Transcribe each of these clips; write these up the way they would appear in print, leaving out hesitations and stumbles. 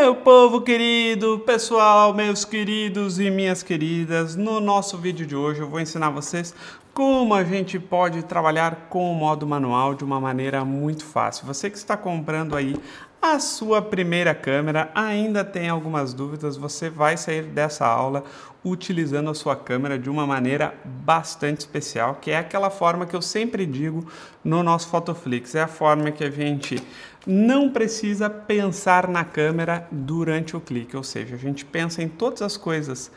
Meu povo querido, pessoal, meus queridos e minhas queridas, no nosso vídeo de hoje eu vou ensinar vocês como a gente pode trabalhar com o modo manual de uma maneira muito fácil. Você que está comprando aí a sua primeira câmera, ainda tem algumas dúvidas, você vai sair dessa aula utilizando a sua câmera de uma maneira bastante especial, que é aquela forma que eu sempre digo no nosso Photoflix, é a forma que a gente não precisa pensar na câmera durante o clique, ou seja, a gente pensa em todas as coisas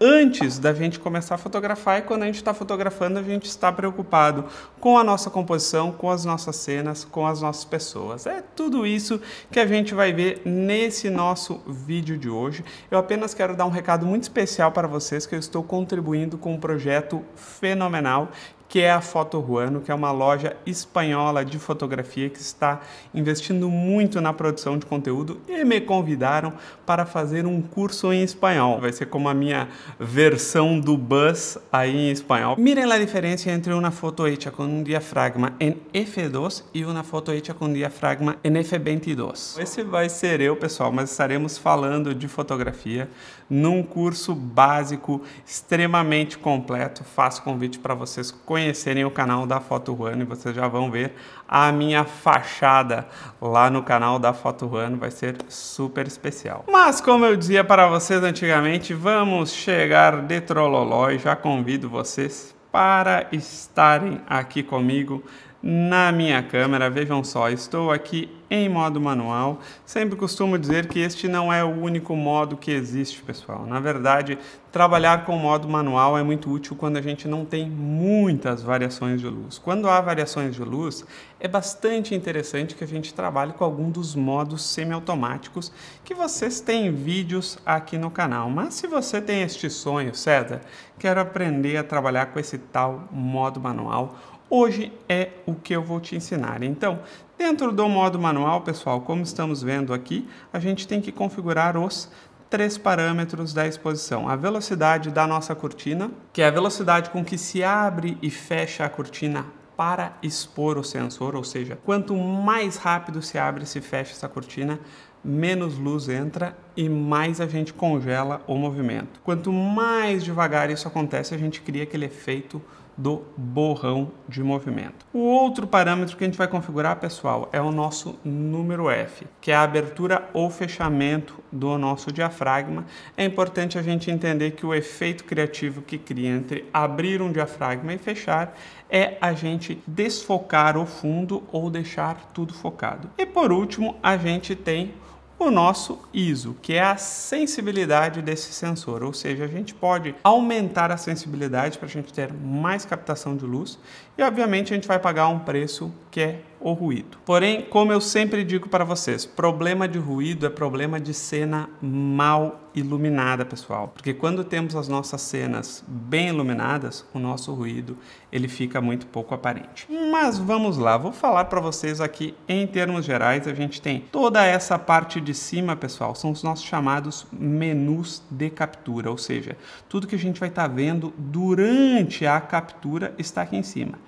antes da gente começar a fotografar, e quando a gente está fotografando a gente está preocupado com a nossa composição, com as nossas cenas, com as nossas pessoas. É tudo isso que a gente vai ver nesse nosso vídeo de hoje. Eu apenas quero dar um recado muito especial para vocês, que eu estou contribuindo com um projeto fenomenal, que é a Foto Ruano, que é uma loja espanhola de fotografia que está investindo muito na produção de conteúdo e me convidaram para fazer um curso em espanhol. Vai ser como a minha versão do Buzz aí em espanhol. Miren a diferença entre uma foto hecha com um diafragma em F2 e uma foto hecha com diafragma em F22. Esse vai ser eu, pessoal, mas estaremos falando de fotografia num curso básico extremamente completo. Faço convite para vocês conhecerem o canal da Foto Ruano e vocês já vão ver a minha fachada lá no canal da Foto Ruano, vai ser super especial. Mas como eu dizia para vocês antigamente, vamos chegar de trololó e já convido vocês para estarem aqui comigo na minha câmera. Vejam só, estou aqui em modo manual. Sempre costumo dizer que este não é o único modo que existe, pessoal. Na verdade, trabalhar com modo manual é muito útil quando a gente não tem muitas variações de luz. Quando há variações de luz, é bastante interessante que a gente trabalhe com algum dos modos semiautomáticos que vocês têm vídeos aqui no canal. Mas se você tem este sonho, César, quero aprender a trabalhar com esse tal modo manual, hoje é o que eu vou te ensinar. Então, dentro do modo manual, pessoal, como estamos vendo aqui, a gente tem que configurar os 3 parâmetros da exposição. A velocidade da nossa cortina, que é a velocidade com que se abre e fecha a cortina para expor o sensor, ou seja, quanto mais rápido se abre e se fecha essa cortina, menos luz entra e mais a gente congela o movimento. Quanto mais devagar isso acontece, a gente cria aquele efeito do borrão de movimento. O outro parâmetro que a gente vai configurar, pessoal, é o nosso número F, que é a abertura ou fechamento do nosso diafragma. É importante a gente entender que o efeito criativo que cria entre abrir um diafragma e fechar é a gente desfocar o fundo ou deixar tudo focado. E por último, a gente tem o nosso ISO, que é a sensibilidade desse sensor, ou seja, a gente pode aumentar a sensibilidade para a gente ter mais captação de luz e, obviamente, a gente vai pagar um preço que é o ruído. Porém, como eu sempre digo para vocês, problema de ruído é problema de cena mal iluminada, pessoal, porque quando temos as nossas cenas bem iluminadas, o nosso ruído ele fica muito pouco aparente. Mas vamos lá, vou falar para vocês aqui em termos gerais. A gente tem toda essa parte de cima, pessoal, são os nossos chamados menus de captura, ou seja, tudo que a gente vai estar vendo durante a captura está aqui em cima.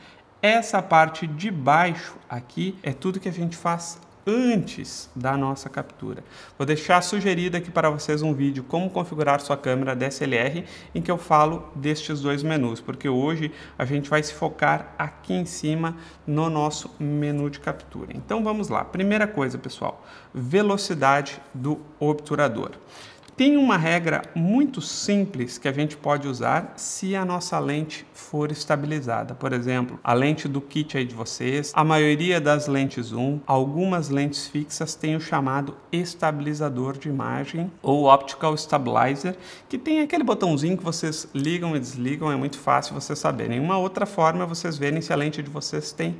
Essa parte de baixo aqui é tudo que a gente faz antes da nossa captura. Vou deixar sugerido aqui para vocês um vídeo como configurar sua câmera DSLR em que eu falo destes dois menus, porque hoje a gente vai se focar aqui em cima no nosso menu de captura. Então vamos lá. Primeira coisa, pessoal, velocidade do obturador. Tem uma regra muito simples que a gente pode usar se a nossa lente for estabilizada. Por exemplo, a lente do kit aí de vocês, a maioria das lentes zoom, algumas lentes fixas têm o chamado estabilizador de imagem ou optical stabilizer, que tem aquele botãozinho que vocês ligam e desligam, é muito fácil vocês saberem. Uma outra forma é vocês verem se a lente de vocês tem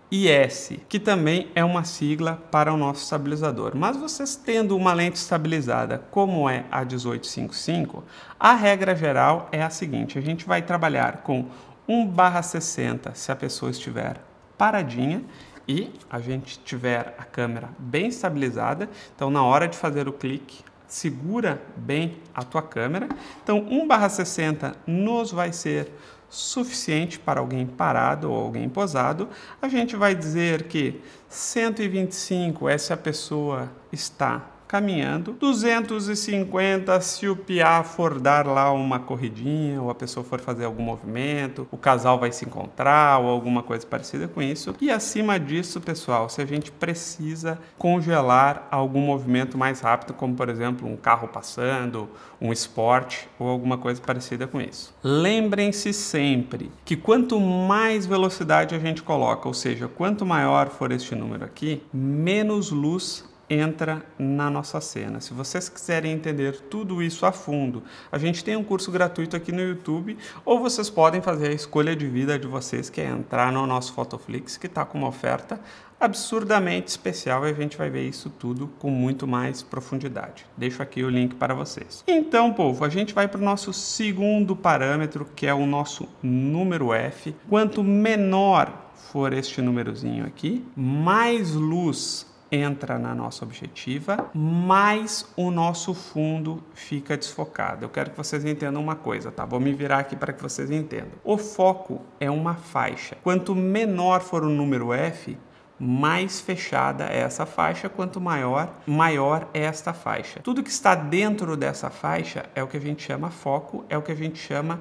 IS, que também é uma sigla para o nosso estabilizador. Mas vocês tendo uma lente estabilizada como é a 1855, a regra geral é a seguinte: a gente vai trabalhar com 1/60 se a pessoa estiver paradinha e a gente tiver a câmera bem estabilizada. Então, na hora de fazer o clique, segura bem a tua câmera. Então, 1/60 nos vai ser suficiente para alguém parado ou alguém posado. A gente vai dizer que 125 é se a pessoa está caminhando, 250 se o piá for dar lá uma corridinha, ou a pessoa for fazer algum movimento, o casal vai se encontrar, ou alguma coisa parecida com isso. E acima disso, pessoal, se a gente precisa congelar algum movimento mais rápido, como por exemplo um carro passando, um esporte, ou alguma coisa parecida com isso. Lembrem-se sempre que quanto mais velocidade a gente coloca, ou seja, quanto maior for este número aqui, menos luz entra na nossa cena. Se vocês quiserem entender tudo isso a fundo, a gente tem um curso gratuito aqui no YouTube, ou vocês podem fazer a escolha de vida de vocês, que é entrar no nosso Photoflix, que está com uma oferta absurdamente especial, e a gente vai ver isso tudo com muito mais profundidade. Deixo aqui o link para vocês. Então, povo, a gente vai para o nosso segundo parâmetro, que é o nosso número F. Quanto menor for este númerozinho aqui, mais luz entra na nossa objetiva, mais o nosso fundo fica desfocado. Eu quero que vocês entendam uma coisa, tá? Vou me virar aqui para que vocês entendam. O foco é uma faixa. Quanto menor for o número F, mais fechada é essa faixa, quanto maior é esta faixa. Tudo que está dentro dessa faixa é o que a gente chama foco, é o que a gente chama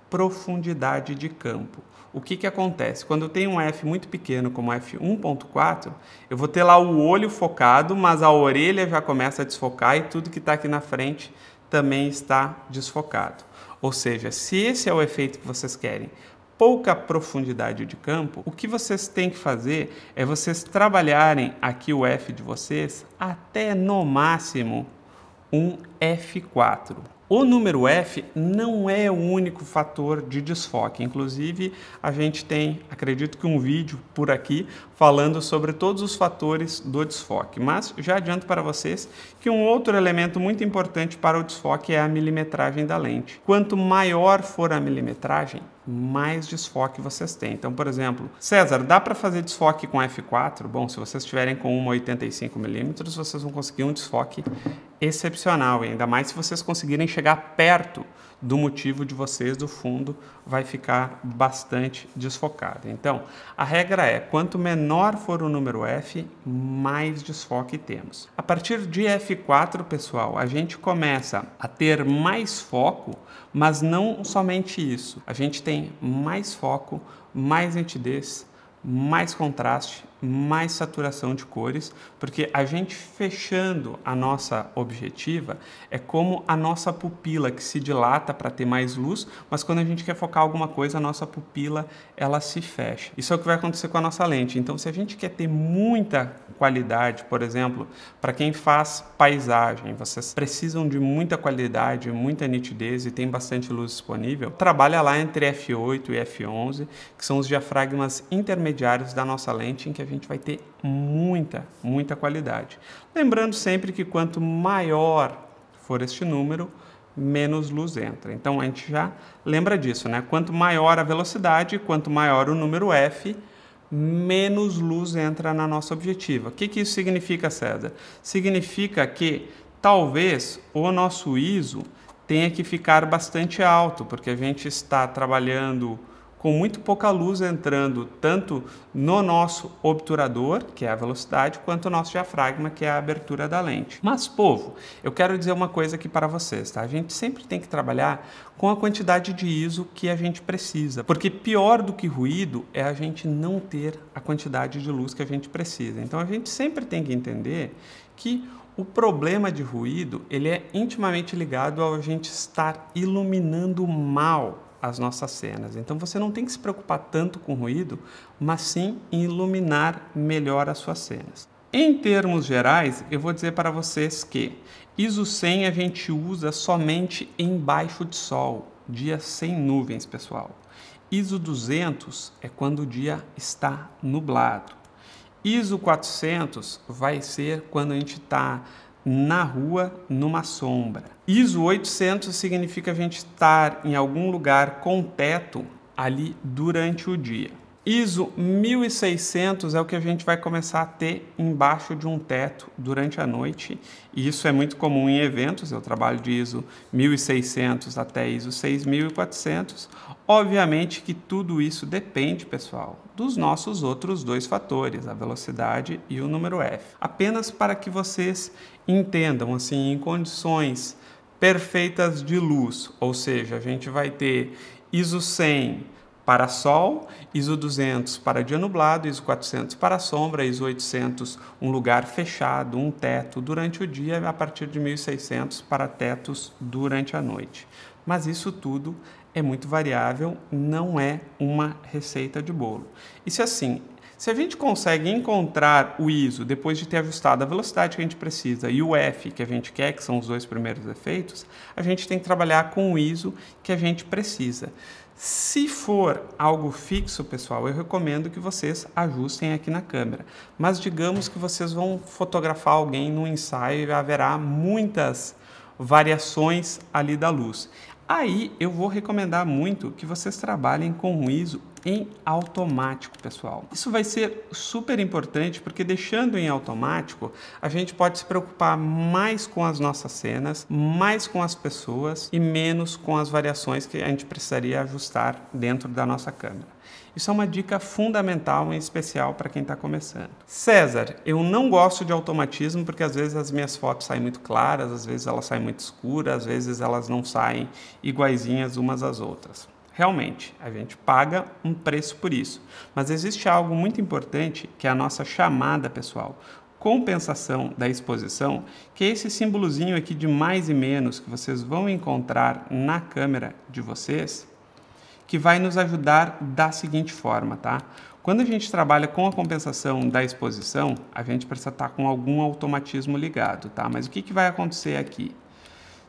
profundidade de campo. O que acontece? Quando eu tenho um F muito pequeno, como F1.4, eu vou ter lá o olho focado, mas a orelha já começa a desfocar e tudo que está aqui na frente também está desfocado. Ou seja, se esse é o efeito que vocês querem, pouca profundidade de campo, o que vocês têm que fazer é vocês trabalharem aqui o F de vocês até no máximo um F4. O número F não é o único fator de desfoque. Inclusive, a gente tem, acredito que um vídeo por aqui falando sobre todos os fatores do desfoque. Mas já adianto para vocês que um outro elemento muito importante para o desfoque é a milimetragem da lente. Quanto maior for a milimetragem, mais desfoque vocês têm. Então, por exemplo, César, dá para fazer desfoque com F4? Bom, se vocês estiverem com uma 85mm, vocês vão conseguir um desfoque excepcional, e ainda mais se vocês conseguirem chegar perto do motivo de vocês, do fundo, vai ficar bastante desfocado. Então, a regra é, quanto menor for o número F, mais desfoque temos. A partir de F4, pessoal, a gente começa a ter mais foco, mas não somente isso. A gente tem mais foco, mais nitidez, mais contraste, mais saturação de cores, porque a gente fechando a nossa objetiva é como a nossa pupila que se dilata para ter mais luz, mas quando a gente quer focar alguma coisa, a nossa pupila ela se fecha. Isso é o que vai acontecer com a nossa lente. Então, se a gente quer ter muita qualidade, por exemplo, para quem faz paisagem, vocês precisam de muita qualidade, muita nitidez e tem bastante luz disponível, trabalha lá entre F8 e F11, que são os diafragmas intermediários da nossa lente, em que a gente vai ter muita qualidade. Lembrando sempre que quanto maior for este número, menos luz entra. Então a gente já lembra disso, né? Quanto maior a velocidade, quanto maior o número F, menos luz entra na nossa objetiva. O que isso significa, César? Significa que talvez o nosso ISO tenha que ficar bastante alto, porque a gente está trabalhando com muito pouca luz entrando tanto no nosso obturador, que é a velocidade, quanto o nosso diafragma, que é a abertura da lente. Mas, povo, eu quero dizer uma coisa aqui para vocês, tá? A gente sempre tem que trabalhar com a quantidade de ISO que a gente precisa, porque pior do que ruído é a gente não ter a quantidade de luz que a gente precisa. Então, a gente sempre tem que entender que o problema de ruído, ele é intimamente ligado ao a gente estar iluminando mal as nossas cenas. Então você não tem que se preocupar tanto com ruído, mas sim em iluminar melhor as suas cenas. Em termos gerais, eu vou dizer para vocês que ISO 100 a gente usa somente embaixo de sol, dia sem nuvens, pessoal. ISO 200 é quando o dia está nublado. ISO 400 vai ser quando a gente está na rua, numa sombra. ISO 800 significa a gente estar em algum lugar com teto ali durante o dia. ISO 1600 é o que a gente vai começar a ter embaixo de um teto durante a noite, e isso é muito comum em eventos. Eu trabalho de ISO 1600 até ISO 6400. Obviamente que tudo isso depende, pessoal, dos nossos outros dois fatores, a velocidade e o número F. Apenas para que vocês entendam, assim, em condições perfeitas de luz, ou seja, a gente vai ter ISO 100 para sol, ISO 200 para dia nublado, ISO 400 para sombra, ISO 800 um lugar fechado, um teto durante o dia, a partir de 1600 para tetos durante a noite. Mas isso tudo é muito variável, não é uma receita de bolo. E se assim, se a gente consegue encontrar o ISO depois de ter ajustado a velocidade que a gente precisa e o F que a gente quer, que são os dois primeiros efeitos, a gente tem que trabalhar com o ISO que a gente precisa. Se for algo fixo, pessoal, eu recomendo que vocês ajustem aqui na câmera. Mas digamos que vocês vão fotografar alguém no ensaio e haverá muitas variações ali da luz. Aí eu vou recomendar muito que vocês trabalhem com o ISO em automático, pessoal. Isso vai ser super importante porque deixando em automático, a gente pode se preocupar mais com as nossas cenas, mais com as pessoas e menos com as variações que a gente precisaria ajustar dentro da nossa câmera. Isso é uma dica fundamental, em especial para quem está começando. César, eu não gosto de automatismo porque às vezes as minhas fotos saem muito claras, às vezes elas saem muito escuras, às vezes elas não saem iguaizinhas umas às outras. Realmente, a gente paga um preço por isso. Mas existe algo muito importante que é a nossa chamada, pessoal. Compensação da exposição, que é esse símbolozinho aqui de mais e menos que vocês vão encontrar na câmera de vocês, que vai nos ajudar da seguinte forma, tá? Quando a gente trabalha com a compensação da exposição, a gente precisa estar com algum automatismo ligado, tá? Mas o que vai acontecer aqui?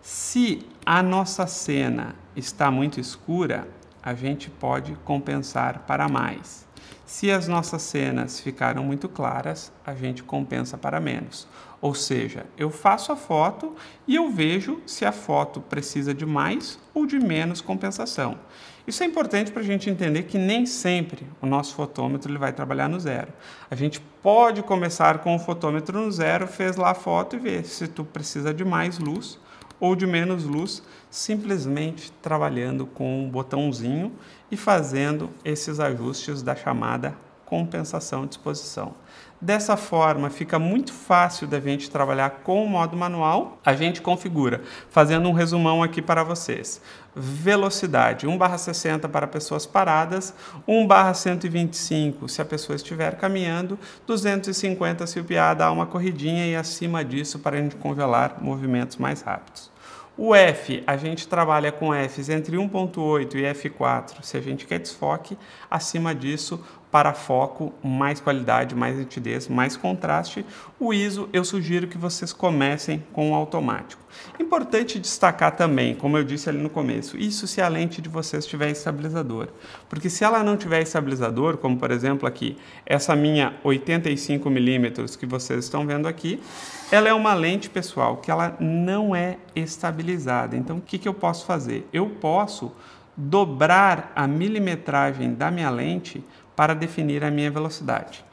Se a nossa cena está muito escura, a gente pode compensar para mais. Se as nossas cenas ficaram muito claras, a gente compensa para menos. Ou seja, eu faço a foto e eu vejo se a foto precisa de mais ou de menos compensação. Isso é importante para a gente entender que nem sempre o nosso fotômetro ele vai trabalhar no zero. A gente pode começar com o fotômetro no zero, fez lá a foto e vê se tu precisa de mais luz ou de menos luz, simplesmente trabalhando com um botãozinho e fazendo esses ajustes da chamada compensação de exposição. Dessa forma, fica muito fácil da gente trabalhar com o modo manual. A gente configura, fazendo um resumão aqui para vocês. Velocidade 1/60 para pessoas paradas, 1/125 se a pessoa estiver caminhando, 250 se o piá dá uma corridinha e acima disso para a gente congelar movimentos mais rápidos. O F, a gente trabalha com Fs entre 1.8 e F4 se a gente quer desfoque, acima disso para foco, mais qualidade, mais nitidez, mais contraste. O ISO eu sugiro que vocês comecem com o automático. Importante destacar também, como eu disse ali no começo, isso se a lente de vocês tiver estabilizador. Porque se ela não tiver estabilizador, como por exemplo aqui, essa minha 85mm que vocês estão vendo aqui, ela é uma lente, pessoal, que ela não é estabilizada. Então o que eu posso fazer? Eu posso dobrar a milimetragem da minha lente para definir a minha velocidade.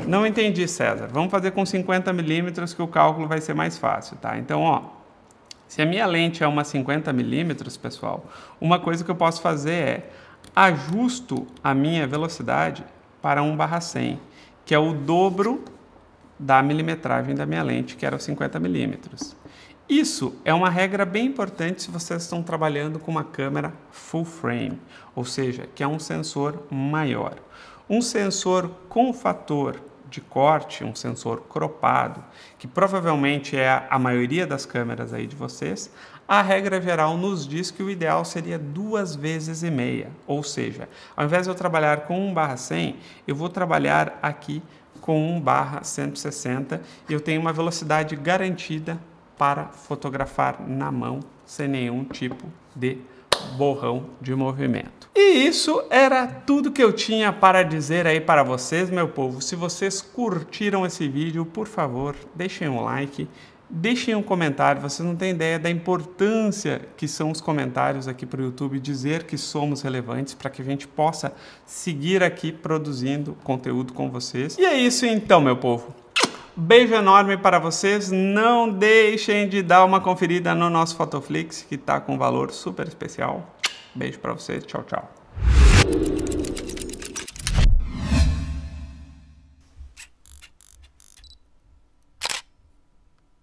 Não entendi, César. Vamos fazer com 50mm que o cálculo vai ser mais fácil, tá? Então, ó, se a minha lente é uma 50mm, pessoal, uma coisa que eu posso fazer é ajusto a minha velocidade para 1/100, que é o dobro da milimetragem da minha lente, que era os 50mm. Isso é uma regra bem importante se vocês estão trabalhando com uma câmera full frame, ou seja, que é um sensor maior. Um sensor com fator de corte, um sensor cropado, que provavelmente é a maioria das câmeras aí de vocês, a regra geral nos diz que o ideal seria 2,5 vezes, ou seja, ao invés de eu trabalhar com 1/100, eu vou trabalhar aqui com 1/160 e eu tenho uma velocidade garantida para fotografar na mão sem nenhum tipo de borrão de movimento. E isso era tudo que eu tinha para dizer aí para vocês, meu povo. Se vocês curtiram esse vídeo, por favor, deixem um like deixem um comentário. Vocês não têm ideia da importância que são os comentários aqui para o YouTube, dizer que somos relevantes para que a gente possa seguir aqui produzindo conteúdo com vocês. E é isso então, meu povo. Beijo enorme para vocês. Não deixem de dar uma conferida no nosso Photoflix, que está com um valor super especial. Beijo para vocês. Tchau, tchau.